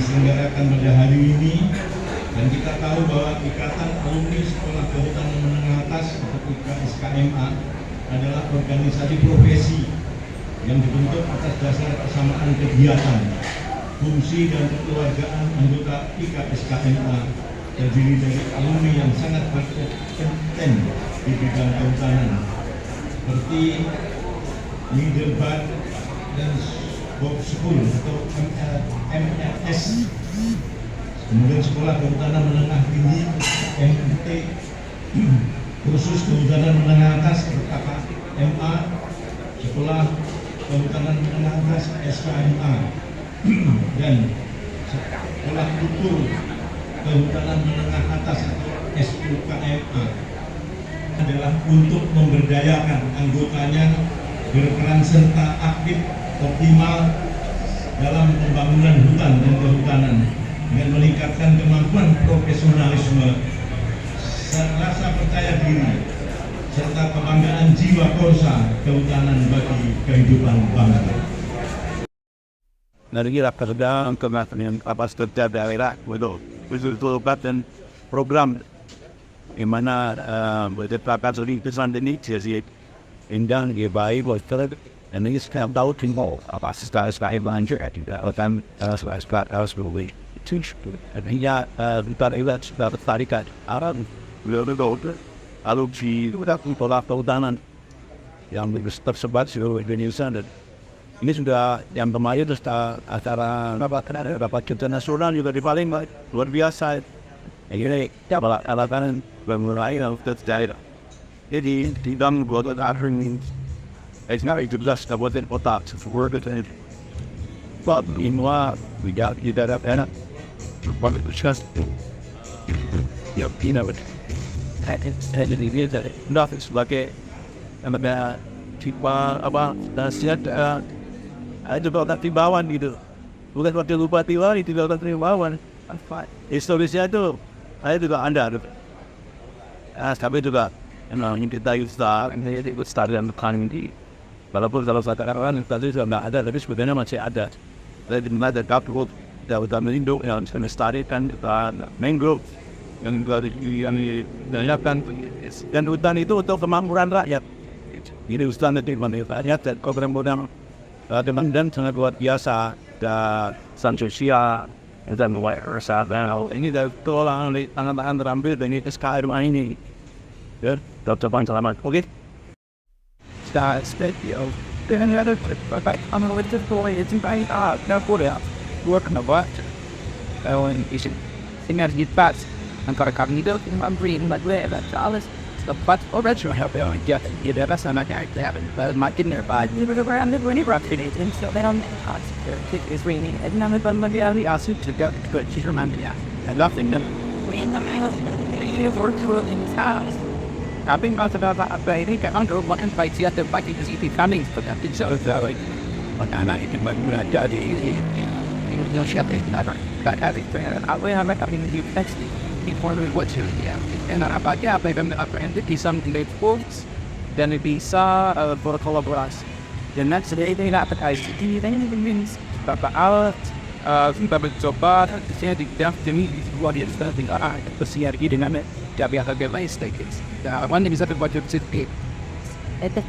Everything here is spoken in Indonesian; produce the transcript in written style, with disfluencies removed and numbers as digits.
diselenggarakan pada hari ini, dan kita tahu bahwa Ikatan Alumni Sekolah Kehutanan Menengah Atas atau IKA SKMA adalah organisasi profesi yang dibentuk atas dasar kesamaan kegiatan, fungsi dan kekeluargaan anggota IKA SKMA terdiri dari alumni yang sangat berkompeten di bidang kehutanan seperti Middlebar dan Bob School atau MLS, kemudian Sekolah Kehutanan Menengah Tinggi MT, Khusus Kehutanan Menengah Atas atau KKMA, Sekolah Kehutanan Menengah Atas SKMA, dan Sekolah Tutur Kehutanan Menengah Atas atau SUKMA adalah untuk memberdayakan anggotanya berperan serta aktif optimal dalam pembangunan hutan dan kehutanan dengan meningkatkan kemampuan profesionalisme, rasa percaya diri, serta kebanggaan jiwa korsa kehutanan bagi kehidupan bangsa. Dari RAKERDA kemarin kapasitas daerah betul-betul dan program di mana berdasarkan kesan ini jadi indah baik buat kita. Dan ini sekarang tahu tinggal apa sekarang belanja tidak akan sekarang harus beli itu. Artinya kita lihat sudah tertarikan orang betul alumni sudah pola kehutanan yang tersebar seluruh Indonesia, dan ini sudah yang kemarin acara rapat kerja nasional juga di Palembang luar biasa. Ini alatan bermulai dari jadi di dalam buat akhir ini. It's not a good list of what it was to work at it. But meanwhile, we got you that up and up. What it was just, you know, that nothing's like it. And about nasihat ada beberapa timbawan gitu. Bukan waktu lupa timbawan, itu beberapa timbawan. Historisnya itu, saya juga anda. Sampai juga, yang kita Ustaz, ini ikut start dan planning. Walaupun kalau sekarang tadi sudah tidak ada, tapi sebenarnya masih ada. Jadi di mana kapal hutan lindung yang melestarikan mangrove yang dilakukan, dan hutan itu untuk kemakmuran rakyat. Ini hutan itu rakyat dan program-program dan sangat luar biasa dan sosial dan wireless. Ini dari tolong tangan-tangan terampil dan ini SKMA ini. Ya, tetap selamat. Oke. Studio. Dan ada I'm with the boy. It's by no put out. Working a lot. And is it? Tinggal di pas. Angkara kami itu I'm reading like that. Alles. The but original help out. Yeah, yeah. That's not going to happen. But my getting there by. You were around the when you rock it and so they don't. It's raining. And now I'm going to be out the ask to go. But she's reminded me. And nothing. We in the house. You work to in his house. Tapi masalah apa ini kan orang makan baik siapa bagi di kami pada tidak tahu. Anak itu berada di yang siapa itu ada itu apa yang mereka ini teks di form what to ya. Dan apa yang di something they force dan bisa berkolaborasi. Dan nanti dia itu dapat ICT dan ini means apa kita mencoba saya di demi buat dia setting bersiar dengan dia biasa bermain sedikit. One thing is that what you sit. Este